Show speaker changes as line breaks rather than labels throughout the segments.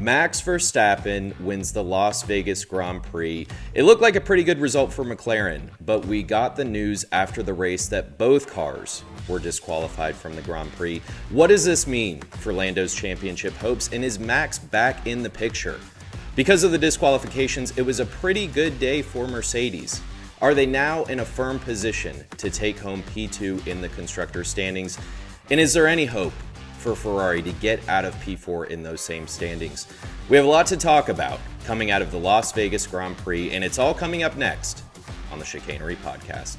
Max Verstappen wins the Las Vegas Grand Prix. It looked like a pretty good result for McLaren, but we got the news after the race that both cars were disqualified from the Grand Prix. What does this mean for Lando's championship hopes, and is Max back in the picture? Because of the disqualifications, it was a pretty good day for Mercedes. Are they now in a firm position to take home P2 in the Constructor standings? And is there any hope for Ferrari to get out of P4 in those same standings? We have a lot to talk about coming out of the Las Vegas Grand Prix, and it's all coming up next on the Chicanery Podcast.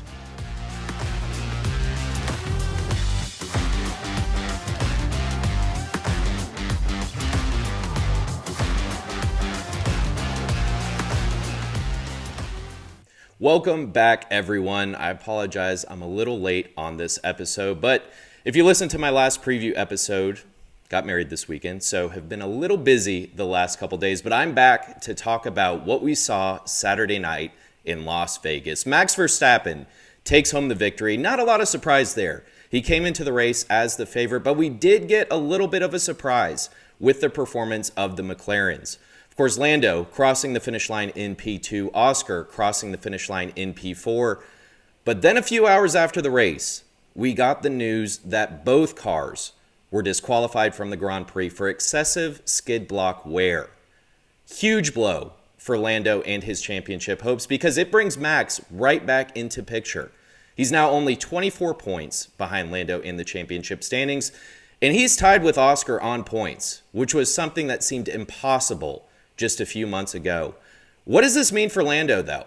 Welcome back, everyone. I apologize, I'm a little late on this episode, but if you listened to my last preview episode, got married this weekend, so have been a little busy the last couple days, but I'm back to talk about what we saw Saturday night in Las Vegas. Max Verstappen takes home the victory. Not a lot of surprise there. He came into the race as the favorite, but we did get a little bit of a surprise with the performance of the McLarens. Of course, Lando crossing the finish line in P2, Oscar crossing the finish line in P4. But then a few hours after the race, we got the news that both cars were disqualified from the Grand Prix for excessive skid block wear. Huge blow for Lando and his championship hopes because it brings Max right back into picture. He's now only 24 points behind Lando in the championship standings, and he's tied with Oscar on points, which was something that seemed impossible just a few months ago. What does this mean for Lando, though?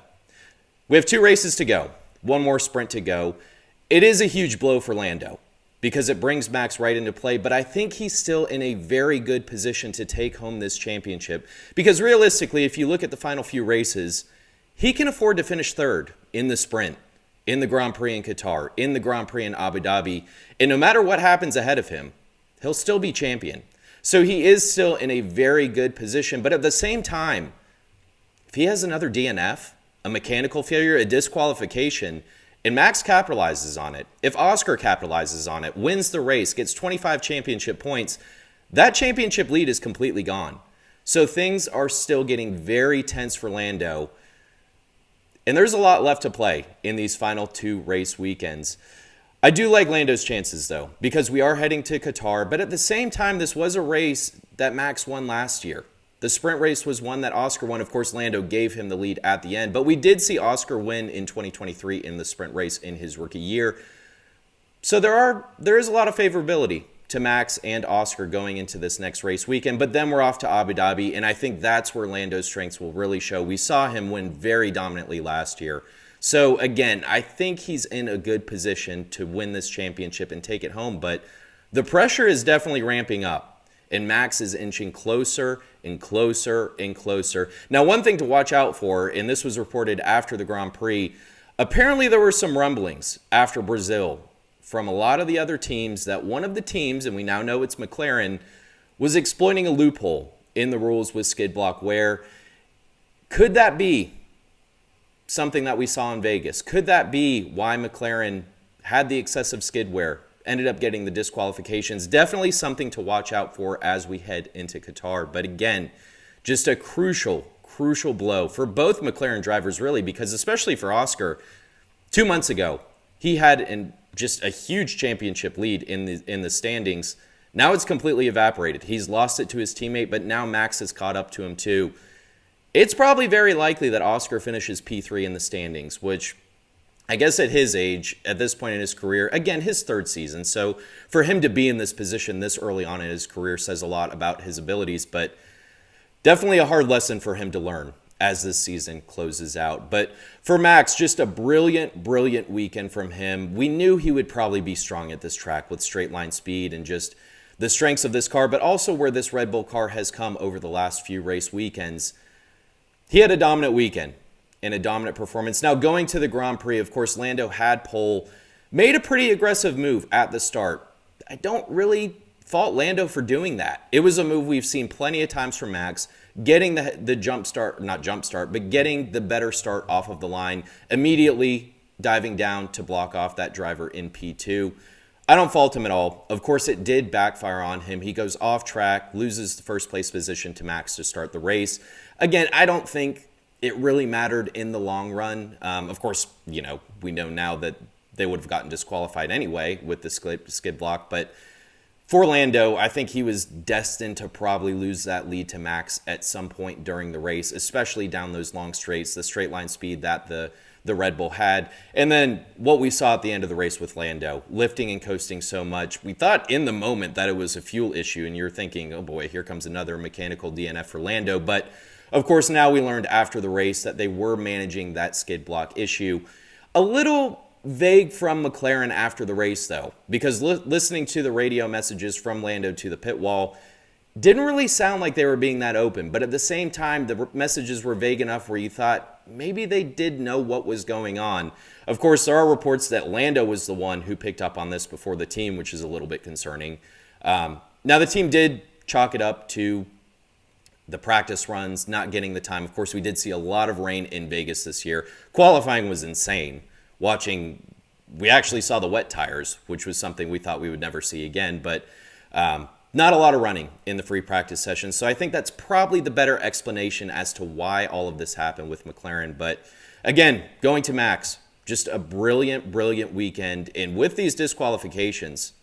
We have 2 races to go, 1 more sprint to go. It is a huge blow for Lando because it brings Max right into play, but I think he's still in a very good position to take home this championship because realistically, if you look at the final few races, he can afford to finish third in the sprint, in the Grand Prix in Qatar, in the Grand Prix in Abu Dhabi, and no matter what happens ahead of him, he'll still be champion. So he is still in a very good position, but at the same time, if he has another DNF, a mechanical failure, a disqualification, and Max capitalizes on it, if Oscar capitalizes on it, wins the race, gets 25 championship points, that championship lead is completely gone. So things are still getting very tense for Lando, and there's a lot left to play in these final 2 race weekends. I do like Lando's chances, though, because we are heading to Qatar, but at the same time, this was a race that Max won last year. The sprint race was one that Oscar won. Of course, Lando gave him the lead at the end, but we did see Oscar win in 2023 in the sprint race in his rookie year. So there is a lot of favorability to Max and Oscar going into this next race weekend, but then we're off to Abu Dhabi, and I think that's where Lando's strengths will really show. We saw him win very dominantly last year. So again, I think he's in a good position to win this championship and take it home, but the pressure is definitely ramping up, and Max is inching closer and closer and closer. Now, one thing to watch out for, and this was reported after the Grand Prix, apparently there were some rumblings after Brazil from a lot of the other teams that one of the teams, and we now know it's McLaren, was exploiting a loophole in the rules with skid block wear. Could that be something that we saw in Vegas? Could that be why McLaren had the excessive skid wear, ended up getting the disqualifications? Definitely something to watch out for as we head into Qatar. But again, just a crucial blow for both McLaren drivers, really, because especially for Oscar, 2 months ago, he had just a huge championship lead in the standings. Now it's completely evaporated. He's lost it to his teammate, but now Max has caught up to him too. It's probably very likely that Oscar finishes P3 in the standings, which I guess at his age, at this point in his career, again, his 3rd season. So for him to be in this position this early on in his career says a lot about his abilities, but definitely a hard lesson for him to learn as this season closes out. But for Max, just a brilliant weekend from him. We knew he would probably be strong at this track with straight line speed and just the strengths of this car, but also where this Red Bull car has come over the last few race weekends. He had a dominant weekend and a dominant performance. Now, going to the Grand Prix, of course, Lando had pole, made a pretty aggressive move at the start. I don't really fault Lando for doing that. It was a move we've seen plenty of times from Max, getting the jump start, not jump start, but getting the better start off of the line, immediately diving down to block off that driver in P2. I don't fault him at all. Of course, it did backfire on him. He goes off track, loses the first place position to Max to start the race. Again, I don't think it really mattered in the long run. Of course, we know now that they would have gotten disqualified anyway with the skid block. But for Lando, I think he was destined to probably lose that lead to Max at some point during the race, especially down those long straights, the straight line speed that the Red Bull had. And then what we saw at the end of the race with Lando, lifting and coasting so much. We thought in the moment that it was a fuel issue, and you're thinking, oh boy, here comes another mechanical DNF for Lando. But of course, now we learned after the race that they were managing that skid block issue. A little vague from McLaren after the race, though, because listening to the radio messages from Lando to the pit wall didn't really sound like they were being that open. But at the same time, the messages were vague enough where you thought maybe they did know what was going on. Of course, there are reports that Lando was the one who picked up on this before the team, which is a little bit concerning. Now, the team did chalk it up to the practice runs, not getting the time. Of course, we did see a lot of rain in Vegas this year. Qualifying was insane. We actually saw the wet tires, which was something we thought we would never see again. But not a lot of running in the free practice sessions. So I think that's probably the better explanation as to why all of this happened with McLaren. But again, going to Max, just a brilliant, brilliant weekend. And with these disqualifications,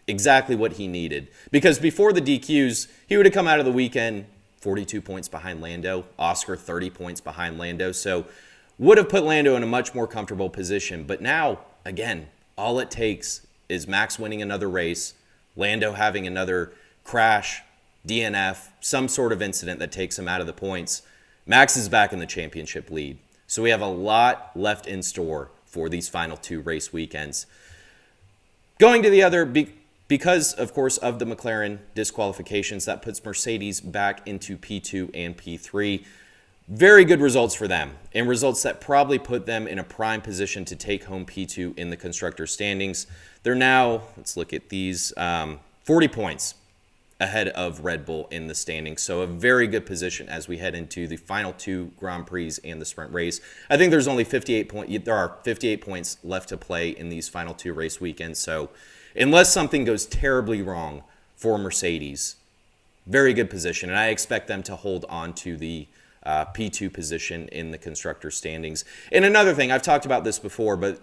exactly what he needed. Because before the DQs, he would have come out of the weekend 42 points behind Lando, Oscar 30 points behind Lando. So would have put Lando in a much more comfortable position. But now, again, all it takes is Max winning another race, Lando having another crash, DNF, some sort of incident that takes him out of the points. Max is back in the championship lead. So we have a lot left in store for these final two race weekends. Going to the other, because, of course, of the McLaren disqualifications, that puts Mercedes back into P2 and P3. Very good results for them, and results that probably put them in a prime position to take home P2 in the Constructor standings. They're now, let's look at these, 40 points ahead of Red Bull in the standings. So a very good position as we head into the final two Grand Prix and the sprint race. I think there's only 58 points. There are 58 points left to play in these final two race weekends. So unless something goes terribly wrong for Mercedes, very good position, and I expect them to hold on to the P2 position in the Constructor standings. And another thing, I've talked about this before, but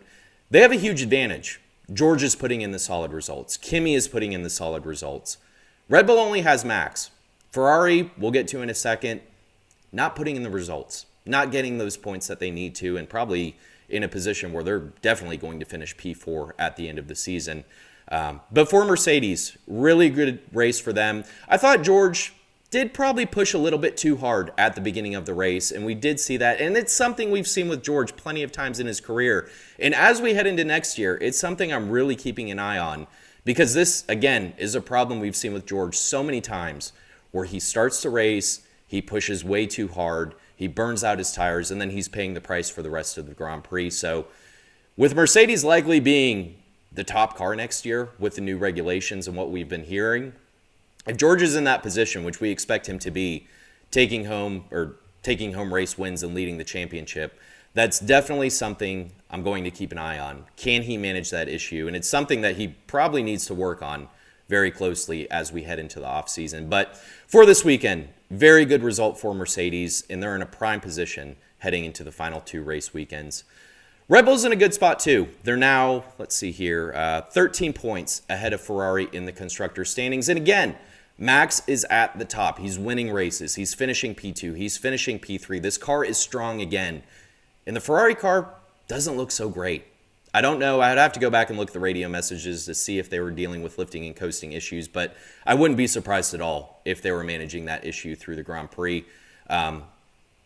they have a huge advantage. George is putting in the solid results. Kimi is putting in the solid results. Red Bull only has Max. Ferrari, we'll get to in a second, not putting in the results, not getting those points that they need to, and probably in a position where they're definitely going to finish P4 at the end of the season. But for Mercedes, really good race for them. I thought George did probably push a little bit too hard at the beginning of the race, and we did see that. And it's something we've seen with George plenty of times in his career. And as we head into next year, it's something I'm really keeping an eye on, because this, again, is a problem we've seen with George so many times, where he starts to race, he pushes way too hard, he burns out his tires, and then he's paying the price for the rest of the Grand Prix. So with Mercedes likely being the top car next year with the new regulations and what we've been hearing, if George is in that position, which we expect him to be, taking home race wins and leading the championship, that's definitely something I'm going to keep an eye on. Can he manage that issue? And it's something that he probably needs to work on very closely as we head into the offseason. But for this weekend, very good result for Mercedes, and they're in a prime position heading into the final two race weekends. Red Bull's in a good spot too. They're now, 13 points ahead of Ferrari in the Constructor standings. And again, Max is at the top. He's winning races. He's finishing P2. He's finishing P3. This car is strong again. And the Ferrari car doesn't look so great. I don't know. I'd have to go back and look at the radio messages to see if they were dealing with lifting and coasting issues, but I wouldn't be surprised at all if they were managing that issue through the Grand Prix. But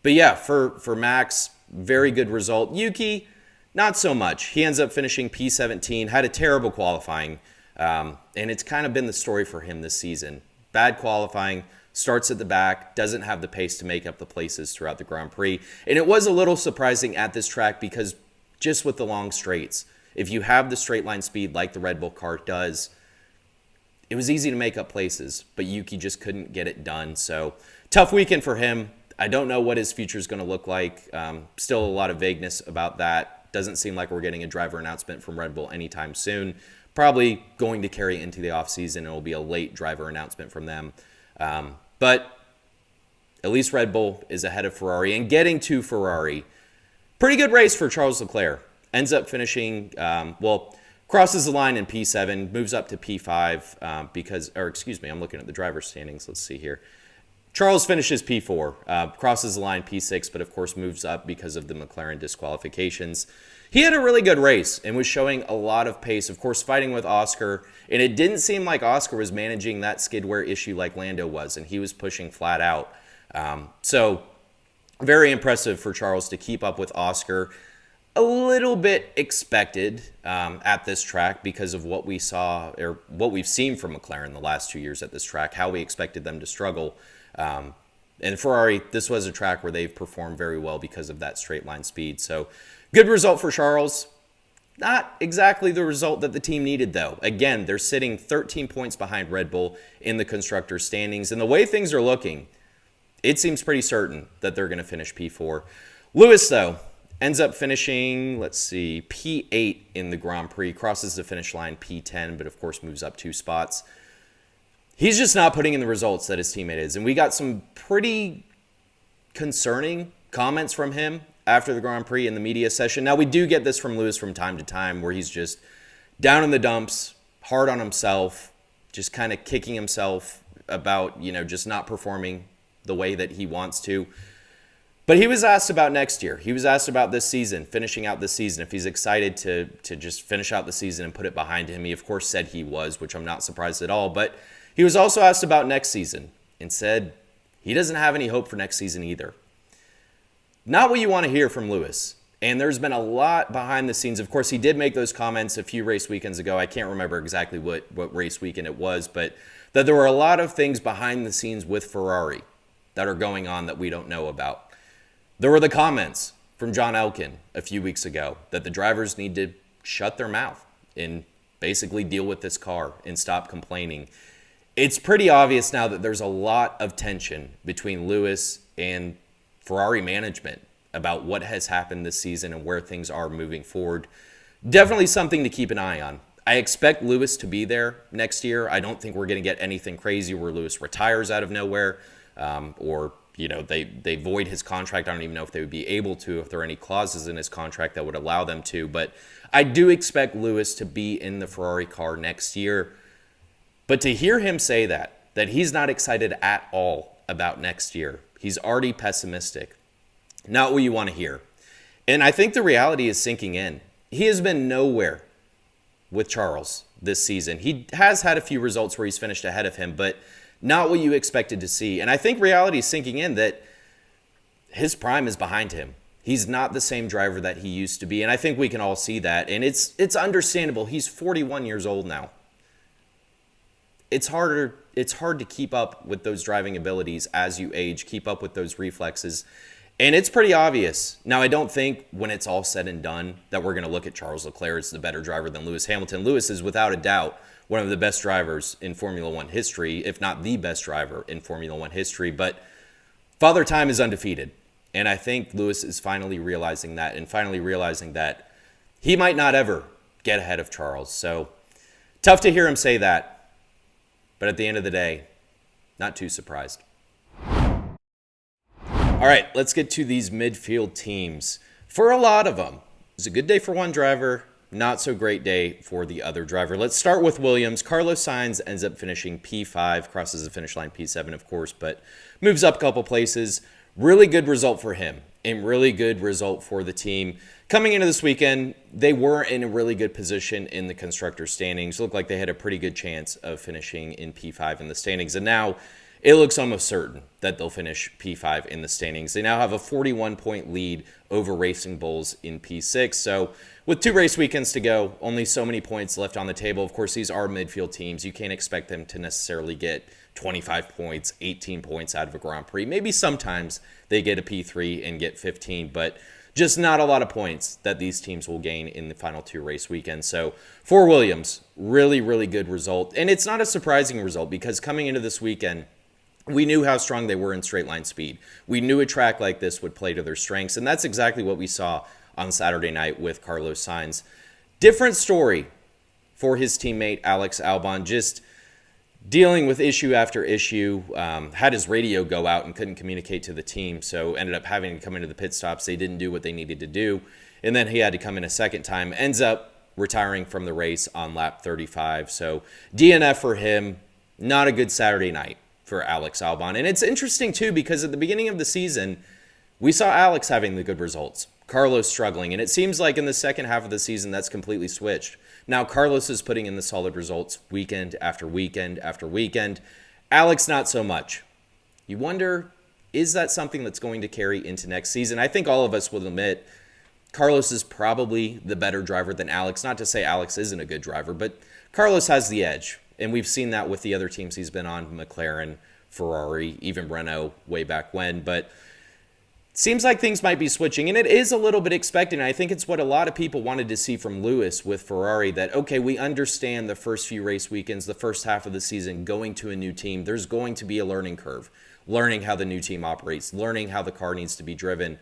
yeah, for Max, very good result. Yuki, not so much. He ends up finishing P17, had a terrible qualifying, and it's kind of been the story for him this season. Bad qualifying, starts at the back, doesn't have the pace to make up the places throughout the Grand Prix. And it was a little surprising at this track because just with the long straights, if you have the straight line speed like the Red Bull car does, it was easy to make up places, but Yuki just couldn't get it done. So tough weekend for him. I don't know what his future is going to look like. Still a lot of vagueness about that. Doesn't seem like we're getting a driver announcement from Red Bull anytime soon. probably going to carry into the offseason. It will be a late driver announcement from them. But at least Red Bull is ahead of Ferrari. And getting to Ferrari, pretty good race for Charles Leclerc. Ends up finishing, crosses the line in P7, moves up to P5 I'm looking at the driver's standings. Let's see here. Charles finishes P4, crosses the line P6, but of course moves up because of the McLaren disqualifications. He had a really good race and was showing a lot of pace, of course, fighting with Oscar. And it didn't seem like Oscar was managing that skid wear issue like Lando was, and he was pushing flat out. So very impressive for Charles to keep up with Oscar. A little bit expected at this track because of what we saw or what we've seen from McLaren the last 2 years at this track, how we expected them to struggle. And Ferrari, this was a track where they've performed very well because of that straight line speed. So good result for Charles. Not exactly the result that the team needed, though. Again, they're sitting 13 points behind Red Bull in the Constructor standings. And the way things are looking, it seems pretty certain that they're going to finish P4. Lewis, though, ends up finishing, P8 in the Grand Prix. Crosses the finish line P10, but of course moves up 2 spots. He's just not putting in the results that his teammate is. And we got some pretty concerning comments from him after the Grand Prix in the media session. Now, we do get this from Lewis from time to time where he's just down in the dumps, hard on himself, just kind of kicking himself about, just not performing the way that he wants to. But he was asked about next year. He was asked about this season, finishing out this season, if he's excited to just finish out the season and put it behind him. He, of course, said he was, which I'm not surprised at all. But he was also asked about next season and said he doesn't have any hope for next season either. Not what you want to hear from Lewis. And there's been a lot behind the scenes. Of course, he did make those comments a few race weekends ago. I can't remember exactly what race weekend it was, but that there were a lot of things behind the scenes with Ferrari that are going on that we don't know about. There were the comments from John Elkin a few weeks ago that the drivers need to shut their mouth and basically deal with this car and stop complaining. It's pretty obvious now that there's a lot of tension between Lewis and Ferrari management about what has happened this season and where things are moving forward. Definitely something to keep an eye on. I expect Lewis to be there next year. I don't think we're going to get anything crazy where Lewis retires out of nowhere or they void his contract. I don't even know if they would be able to, if there are any clauses in his contract that would allow them to. But I do expect Lewis to be in the Ferrari car next year. But to hear him say that he's not excited at all about next year, he's already pessimistic, not what you want to hear. And I think the reality is sinking in. He has been nowhere with Charles this season. He has had a few results where he's finished ahead of him, but not what you expected to see. And I think reality is sinking in that his prime is behind him. He's not the same driver that he used to be. And I think we can all see that. And it's understandable. He's 41 years old now. It's hard to keep up with those driving abilities as you age, keep up with those reflexes. And it's pretty obvious. Now, I don't think when it's all said and done that we're going to look at Charles Leclerc as the better driver than Lewis Hamilton. Lewis is without a doubt one of the best drivers in Formula One history, if not the best driver in Formula One history. But Father Time is undefeated. And I think Lewis is finally realizing that and finally realizing that he might not ever get ahead of Charles. So tough to hear him say that. But at the end of the day, not too surprised. All right, let's get to these midfield teams. For a lot of them, it's a good day for one driver, not so great day for the other driver. Let's start with Williams. Carlos Sainz ends up finishing P5, crosses the finish line P7, of course, but moves up a couple places. Really good result for him and really good result for the team. Coming into this weekend, they were in a really good position in the Constructor standings. Looked like they had a pretty good chance of finishing in P5 in the standings. And now it looks almost certain that they'll finish P5 in the standings. They now have a 41-point lead over Racing Bulls in P6. So with 2 race weekends to go, only so many points left on the table. Of course, these are midfield teams. You can't expect them to necessarily get 25 points, 18 points out of a Grand Prix. Maybe sometimes they get a P3 and get 15, but just not a lot of points that these teams will gain in the final 2 race weekends. So for Williams, really, really good result. And it's not a surprising result because coming into this weekend, we knew how strong they were in straight line speed. We knew a track like this would play to their strengths, and that's exactly what we saw on Saturday night with Carlos Sainz. Different story for his teammate Alex Albon, just dealing with issue after issue. Had his radio go out and couldn't communicate to the team, so ended up having to come into the pit stops. They didn't do what they needed to do, and then he had to come in a second time. Ends up retiring from the race on lap 35. So DNF for him. Not a good Saturday night for Alex Albon. And it's interesting, too, because at the beginning of the season, we saw Alex having the good results, Carlos struggling. And it seems like in the second half of the season, that's completely switched. Now, Carlos is putting in the solid results weekend after weekend after weekend. Alex, not so much. You wonder, is that something that's going to carry into next season? I think all of us will admit Carlos is probably the better driver than Alex. Not to say Alex isn't a good driver, but Carlos has the edge. And we've seen that with the other teams he's been on, McLaren, Ferrari, even Renault way back when. But it seems like things might be switching, and it is a little bit expected. And I think it's what a lot of people wanted to see from Lewis with Ferrari, that, okay, we understand the first few race weekends, the first half of the season, going to a new team, there's going to be a learning curve, learning how the new team operates, learning how the car needs to be driven.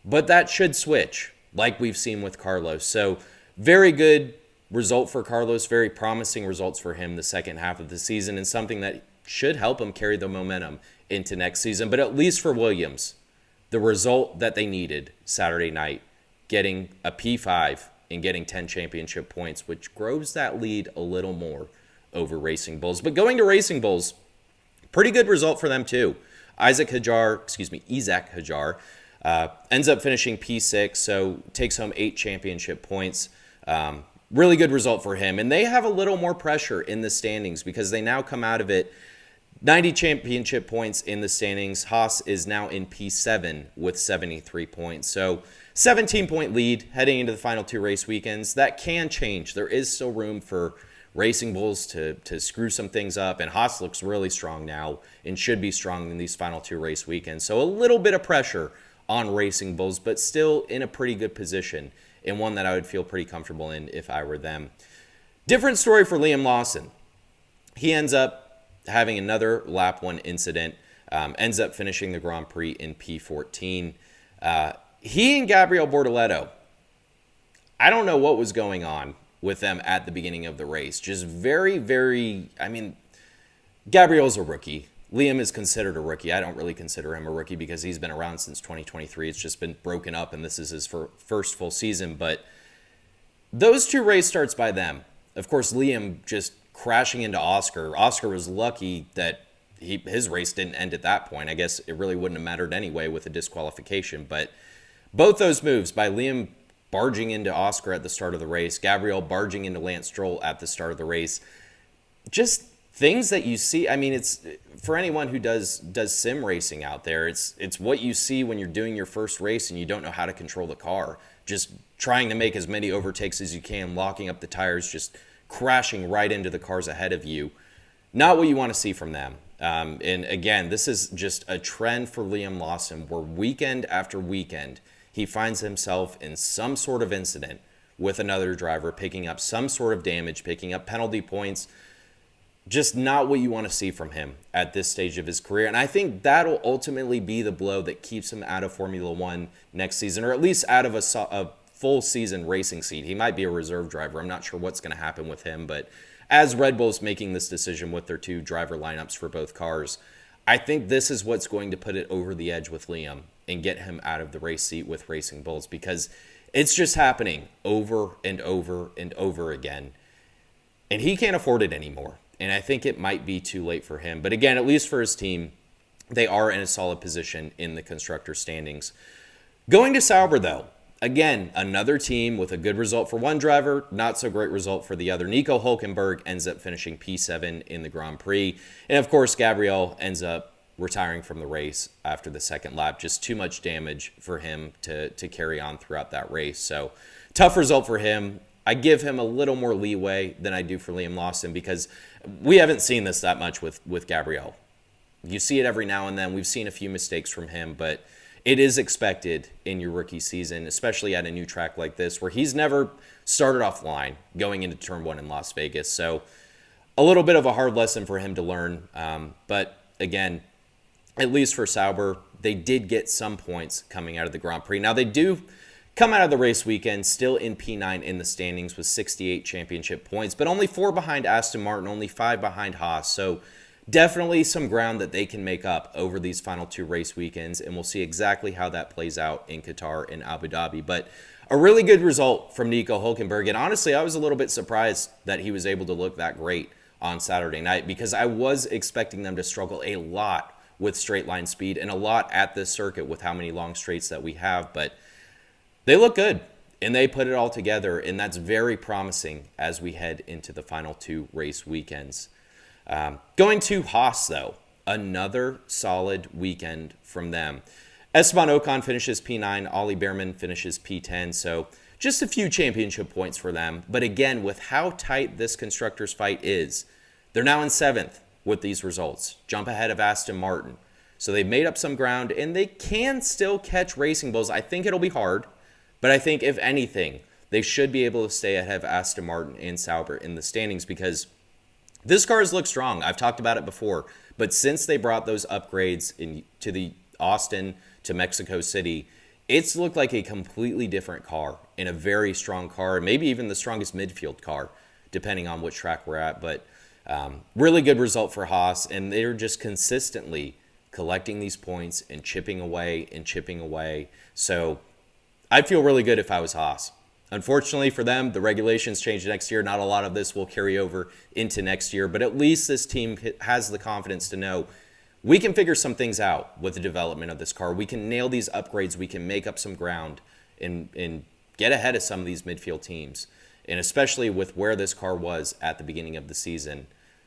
But that should switch, like we've seen with Carlos. So very good result for Carlos, very promising results for him the second half of the season, and something that should help him carry the momentum into next season. But at least for Williams, the result that they needed Saturday night, getting a P5 and getting 10 championship points, which grows that lead a little more over Racing Bulls. But going to Racing Bulls, pretty good result for them too. Isaac Hadjar ends up finishing P6, so takes home 8 championship points. Really good result for him. And they have a little more pressure in the standings because they now come out of it 90 championship points in the standings. Haas is now in P7 with 73 points. So 17-point lead heading into the final 2 race weekends. That can change. There is still room for Racing Bulls to screw some things up. And Haas looks really strong now and should be strong in these final 2 race weekends. So a little bit of pressure on Racing Bulls, but still in a pretty good position, and one that I would feel pretty comfortable in if I were them. Different story for Liam Lawson. He ends up having another lap 1 incident, ends up finishing the Grand Prix in P14. He and Gabriel Bortoleto, I don't know what was going on with them at the beginning of the race. Just Gabriel's a rookie. Liam is considered a rookie. I don't really consider him a rookie because he's been around since 2023. It's just been broken up, and this is his first full season. But those 2 race starts by them. Of course, Liam just crashing into Oscar. Oscar was lucky that his race didn't end at that point. I guess it really wouldn't have mattered anyway with a disqualification. But both those moves by Liam barging into Oscar at the start of the race, Gabriel barging into Lance Stroll at the start of the race, just things that you see. I mean, it's for anyone who does sim racing out there, it's what you see when you're doing your first race and you don't know how to control the car. Just trying to make as many overtakes as you can, locking up the tires, just crashing right into the cars ahead of you. Not what you want to see from them. And again, this is just a trend for Liam Lawson, where weekend after weekend, he finds himself in some sort of incident with another driver, picking up some sort of damage, picking up penalty points. Just not what you want to see from him at this stage of his career. And I think that'll ultimately be the blow that keeps him out of Formula One next season, or at least out of a full season racing seat. He might be a reserve driver. I'm not sure what's going to happen with him. But as Red Bull's making this decision with their 2 driver lineups for both cars, I think this is what's going to put it over the edge with Liam and get him out of the race seat with Racing Bulls, because it's just happening over and over and over again. And he can't afford it anymore. And I think it might be too late for him. But again, at least for his team, they are in a solid position in the constructor standings. Going to Sauber, though, again, another team with a good result for one driver, not so great result for the other. Nico Hülkenberg ends up finishing P7 in the Grand Prix. And of course, Gabriel ends up retiring from the race after the second lap. Just too much damage for him to carry on throughout that race. So tough result for him. I give him a little more leeway than I do for Liam Lawson, because we haven't seen this that much with Gabriel. You see it every now and then. We've seen a few mistakes from him, but it is expected in your rookie season, especially at a new track like this, where he's never started off line going into Turn 1 in Las Vegas. So a little bit of a hard lesson for him to learn. But again, at least for Sauber, they did get some points coming out of the Grand Prix. Now, they do come out of the race weekend still in P9 in the standings with 68 championship points, but only 4 behind Aston Martin, only 5 behind Haas. So definitely some ground that they can make up over these final 2 race weekends, and we'll see exactly how that plays out in Qatar and Abu Dhabi. But a really good result from Nico Hülkenberg, and honestly, I was a little bit surprised that he was able to look that great on Saturday night because I was expecting them to struggle a lot with straight line speed and a lot at this circuit with how many long straights that we have, but they look good and they put it all together, and that's very promising as we head into the final 2 race weekends. Going to Haas, though, another solid weekend from them. Esteban Ocon finishes P9, Ollie Behrman finishes P10, so just a few championship points for them. But again, with how tight this Constructors fight is, they're now in 7th with these results, jump ahead of Aston Martin. So they've made up some ground, and they can still catch Racing Bulls. I think it'll be hard, but I think, if anything, they should be able to stay ahead of Aston Martin and Sauber in the standings because this car has looked strong. I've talked about it before, but since they brought those upgrades to the Austin to Mexico City, it's looked like a completely different car and a very strong car, maybe even the strongest midfield car, depending on which track we're at. But really good result for Haas, and they're just consistently collecting these points and chipping away and chipping away. So I'd feel really good if I was Haas. Unfortunately for them, the regulations change next year. Not a lot of this will carry over into next year, but at least this team has the confidence to know we can figure some things out with the development of this car. We can nail these upgrades. We can make up some ground and get ahead of some of these midfield teams, and especially with where this car was at the beginning of the season.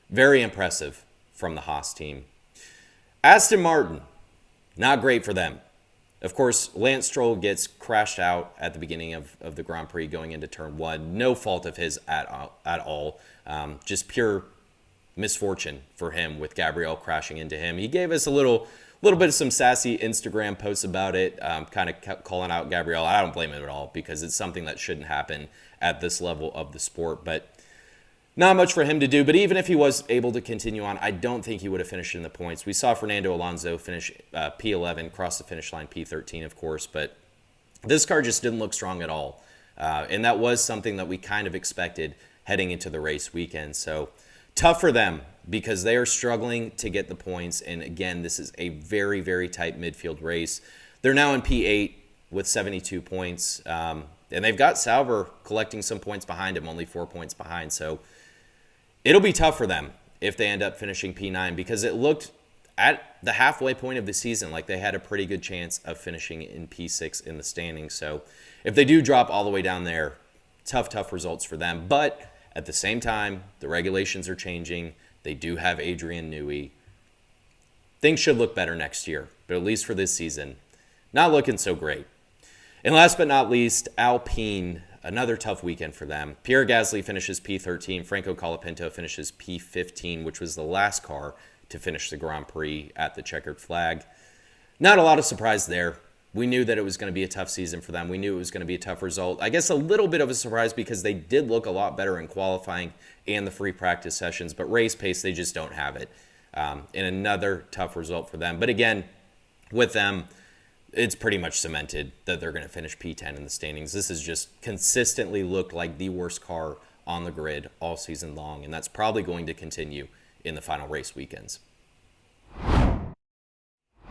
Very impressive from the Haas team. Aston Martin, not great for them. Of course, Lance Stroll gets crashed out at the beginning of the Grand Prix going into Turn 1. No fault of his at all. Just pure misfortune for him with Gabriel crashing into him. He gave us a little bit of some sassy Instagram posts about it, kind of kept calling out Gabriel. I don't blame him at all because it's something that shouldn't happen at this level of the sport. But not much for him to do, but even if he was able to continue on, I don't think he would have finished in the points. We saw Fernando Alonso finish P11, cross the finish line P13, of course, but this car just didn't look strong at all. And that was something that we kind of expected heading into the race weekend. So tough for them because they are struggling to get the points. And again, this is a very, very tight midfield race. They're now in P8 with 72 points. And they've got Sauber collecting some points behind him, only 4 points behind. So it'll be tough for them if they end up finishing P9 because it looked at the halfway point of the season like they had a pretty good chance of finishing in P6 in the standings. So if they do drop all the way down there, tough results for them. But at the same time, the regulations are changing. They do have Adrian Newey. Things should look better next year, but at least for this season, not looking so great. And last but not least, Alpine. Another tough weekend for them. Pierre Gasly finishes P13. Franco Colapinto finishes P15, which was the last car to finish the Grand Prix at the checkered flag. Not a lot of surprise there. We knew that it was going to be a tough season for them. We knew it was going to be a tough result. I guess a little bit of a surprise because they did look a lot better in qualifying and the free practice sessions, but race pace, they just don't have it. And another tough result for them. But again, with them, it's pretty much cemented that they're going to finish P10 in the standings. This has just consistently looked like the worst car on the grid all season long, and that's probably going to continue in the final race weekends.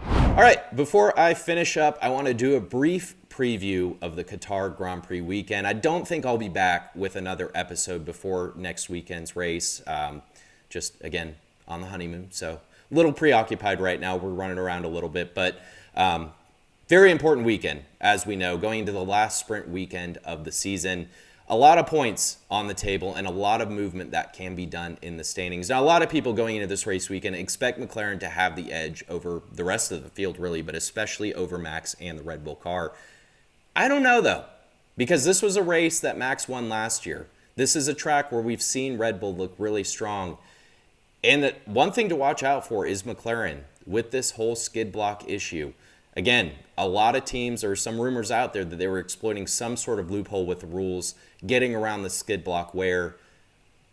All right, before I finish up, I want to do a brief preview of the Qatar Grand Prix weekend. I don't think I'll be back with another episode before next weekend's race. Just, again, on the honeymoon, so a little preoccupied right now. We're running around a little bit, but very important weekend, as we know, going into the last sprint weekend of the season. A lot of points on the table and a lot of movement that can be done in the standings. Now, a lot of people going into this race weekend expect McLaren to have the edge over the rest of the field, really, but especially over Max and the Red Bull car. I don't know, though, because this was a race that Max won last year. This is a track where we've seen Red Bull look really strong. And one thing to watch out for is McLaren with this whole skid block issue. Again, a lot of teams, or some rumors out there that they were exploiting some sort of loophole with the rules, getting around the skid block. Were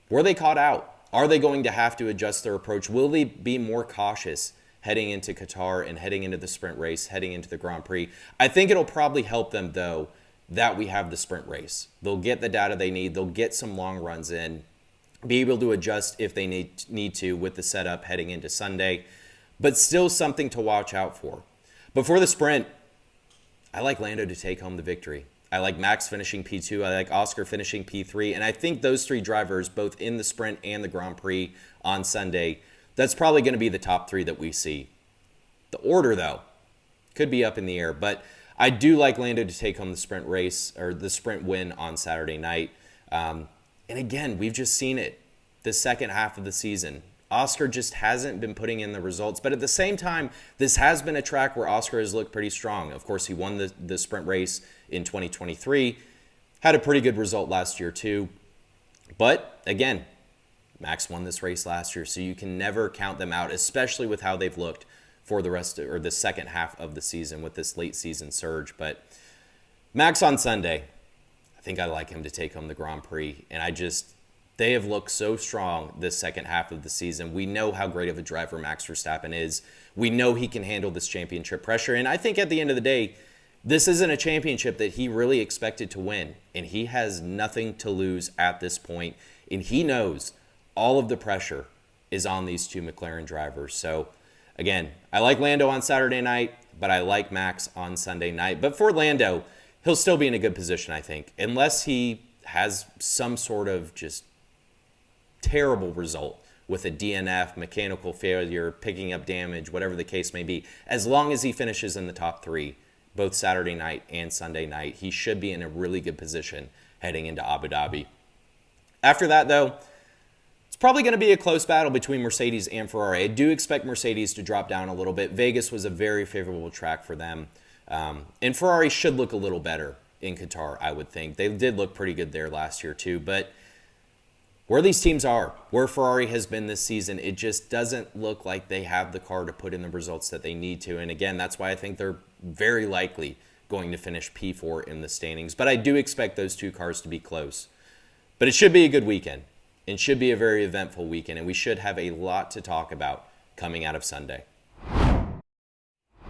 they caught out? Are they going to have to adjust their approach? Will they be more cautious heading into Qatar and heading into the sprint race, heading into the Grand Prix? I think it'll probably help them, though, that we have the sprint race. They'll get the data they need. They'll get some long runs in, be able to adjust if they need to with the setup heading into Sunday, but still something to watch out for. But for the sprint, I like Lando to take home the victory. I like Max finishing P2. I like Oscar finishing P3. And I think those three drivers, both in the sprint and the Grand Prix on Sunday, that's probably going to be the top three that we see. The order, though, could be up in the air. But I do like Lando to take home the sprint race or the sprint win on Saturday night. And again, we've just seen it the second half of the season. Oscar just hasn't been putting in the results. But at the same time, this has been a track where Oscar has looked pretty strong. Of course, he won the sprint race in 2023. Had a pretty good result last year, too. But again, Max won this race last year, so you can never count them out, especially with how they've looked for the rest of, or the second half of the season with this late season surge. But Max on Sunday, I think I like him to take home the Grand Prix. And they have looked so strong this second half of the season. We know how great of a driver Max Verstappen is. We know he can handle this championship pressure. And I think at the end of the day, this isn't a championship that he really expected to win. And he has nothing to lose at this point. And he knows all of the pressure is on these two McLaren drivers. So again, I like Lando on Saturday night, but I like Max on Sunday night. But for Lando, he'll still be in a good position, I think, unless he has some sort of just terrible result with a DNF, mechanical failure, picking up damage, whatever the case may be. As long as he finishes in the top three, both Saturday night and Sunday night, he should be in a really good position heading into Abu Dhabi. After that, though, it's probably going to be a close battle between Mercedes and Ferrari. I do expect Mercedes to drop down a little bit. Vegas was a very favorable track for them. And Ferrari should look a little better in Qatar, I would think. They did look pretty good there last year, too. But where these teams are, where Ferrari has been this season, it just doesn't look like they have the car to put in the results that they need to. And again, that's why I think they're very likely going to finish P4 in the standings. But I do expect those two cars to be close. But it should be a good weekend. It should be a very eventful weekend. And we should have a lot to talk about coming out of Sunday.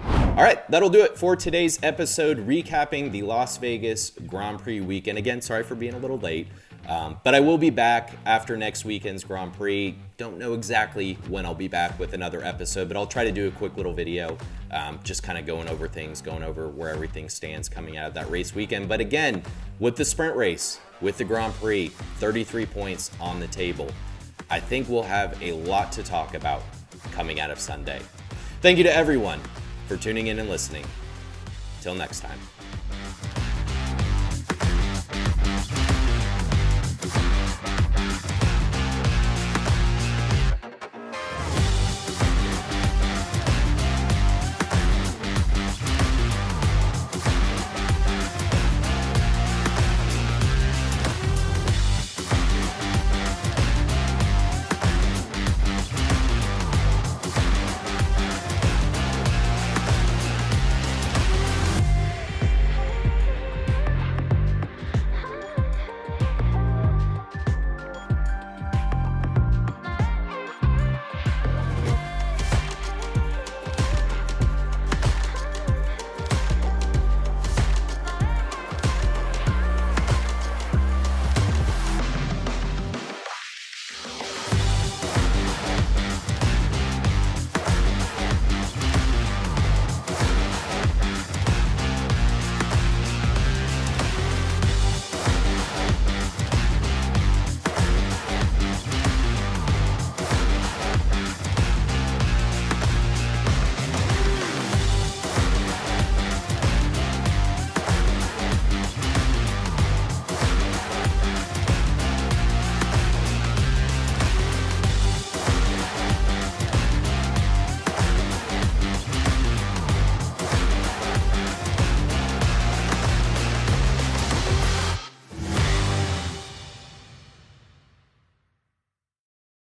All right, that'll do it for today's episode, recapping the Las Vegas Grand Prix weekend. Again, sorry for being a little late. But I will be back after next weekend's Grand Prix. Don't know exactly when I'll be back with another episode, but I'll try to do a quick little video, just kind of going over things, going over where everything stands coming out of that race weekend. But again, with the sprint race, with the Grand Prix, 33 points on the table, I think we'll have a lot to talk about coming out of Sunday. Thank you to everyone for tuning in and listening. Till next time.